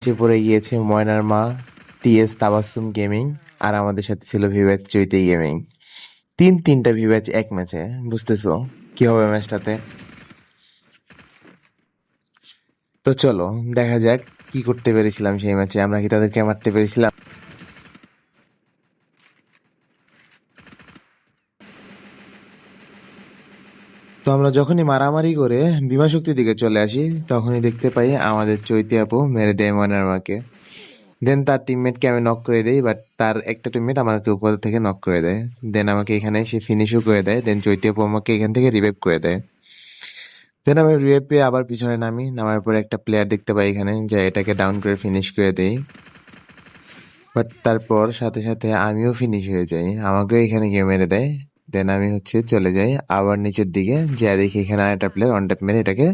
ম্যাচে পড়ে গিয়েছে ময়নার মা টিএস তাবাসসুম গেমিং, আর আমাদের সাথে ছিল ভিভ্যাচ চৈতি গেমিং। তিনটা ভিভ্যাচ এক ম্যাচে, বুঝতেছো কি হবে ম্যাচটাতে? তো চলো দেখা যাক কি করতে পেরেছিলাম সেই ম্যাচে, আমরা কি তাদেরকে মারতে পেরেছিলাম? তো আমরা যখনই মারামারি করে বিমা শক্তির দিকে চলে আসি, তখনই দেখতে পাই আমাদের চৈতি আপু মেরে দেয় ময়নার মাকে। দেন তার টিমমেটকে আমি নক করে দেই, বাট তার একটা টিমমেট আমাকে উপর থেকে নক করে দেয়। দেন আমাকে এখানে সে ফিনিশও করে দেয়। দেন চৈতি আপু আমাকে এখান থেকে রিভাইভ করে দেয়। দেন আমি রিভাইভ পেয়ে আবার পিছনে নামার পরে একটা প্লেয়ার দেখতে পাই এখানে, যে এটাকে ডাউন করে ফিনিশ করে দেই। বাট তারপর সাথে সাথে আমিও ফিনিশ হয়ে যাই, আমাকেও এখানে গিয়ে মেরে দেয়। দেন আমি চলে যাই আবার নিচের দিকে, যা দেখি এখানে আরেকটা প্লেয়ার অন ট্যাপ মেরে এটাকে।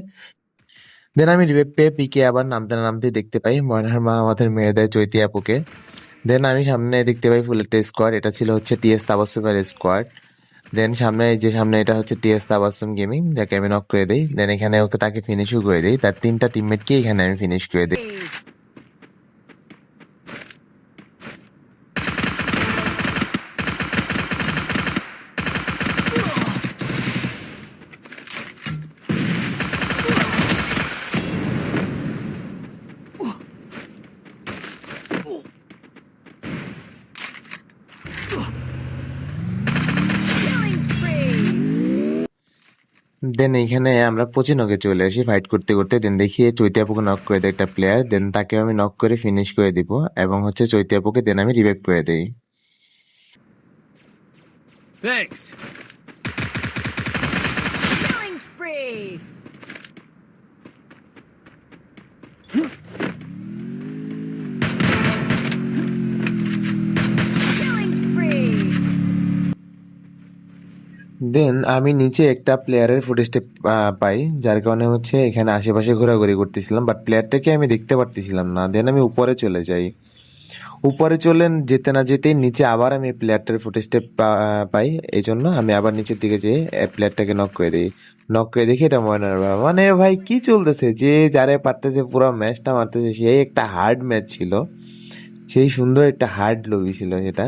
দেন আমি রিভাইভ পেয়ে পিকে আবার নামতে না নামতে দেখতে পাই ময়নার মা আমাদের মেরে দেয় চৈতি আপুকে। দেন আমি সামনে দেখতে পাই ফুল একটা স্কোয়াড, এটা ছিল টিএস তাবাসসুমের স্কোয়াড। দেন সামনে এটা টিএস তাবাসসুম গেমিং, যাকে আমি নক করে দিই। দেন এখানে তাকে ফিনিশও করে দিই, তার তিনটা টিমমেটকে এখানে আমি ফিনিশ করে দিই। দেন এইখানে আমরা পচিনকে চলে আসি ফাইট করতে করতে। দেন দেখি চৈতি আপুকে নক করে দেয় একটা প্লেয়ার। দেন তাকে আমি নক করে ফিনিশ করে দিব, এবং চৈতি আপুকে দেন আমি রিভাইভ করে দিই। Thanks. Killing spree. Killing spree. দেন আমি নিচে একটা প্লেয়ারের ফুটেস্টেপ পাই, যার কারণে এখানে আশেপাশে ঘোরাঘুরি করতেছিলাম, বাট প্লেয়ারটাকে আমি দেখতে পারতেছিলাম না। দেন আমি উপরে চলে যাই। উপরে চলে যেতে না যেতেই নিচে আবার আমি প্লেয়ারটার ফুটেস্টেপ পাই। এই জন্য আমি আবার নিচের দিকে যেয়ে প্লেয়ারটাকে নক করে দিই। নক করে দেখি এটা ময়নার বাবা। মানে ভাই কি চলতেছে, যে যারে পারতেছে পুরো ম্যাচটা মারতেছে, সেই একটা হার্ড ম্যাচ ছিল, সেই সুন্দর একটা হার্ড লবি ছিল সেটা।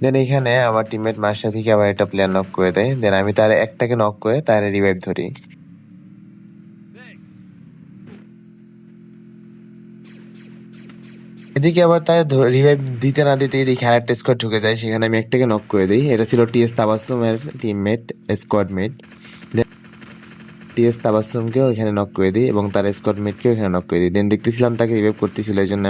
দেন এখানে আমার টিমমেট মাশরাফিকে আবার একটা প্লেয়ার নক করে দেয়। দেন আমি তার একটাকে নক করে তার রিভাইভ ধরি। এদিকে আবার তার রিভাইভ দিতে না দিতেই দেখি আরেকটা স্কোয়াড ঢুকে যায়, সেখানে আমি একটাকে নক করে দিই। এটা ছিল টিএস তাবাসসুমের টিমমেট, স্কোয়াড মেট। টিএস তাবাসসুমকেও এখানে নক করে দিই এবং তার স্কোয়াড মেটকেও এখানে নক করে দিই। দেন দেখতেছিলাম তাকে রিভাইভ করতেছিল, এই জন্য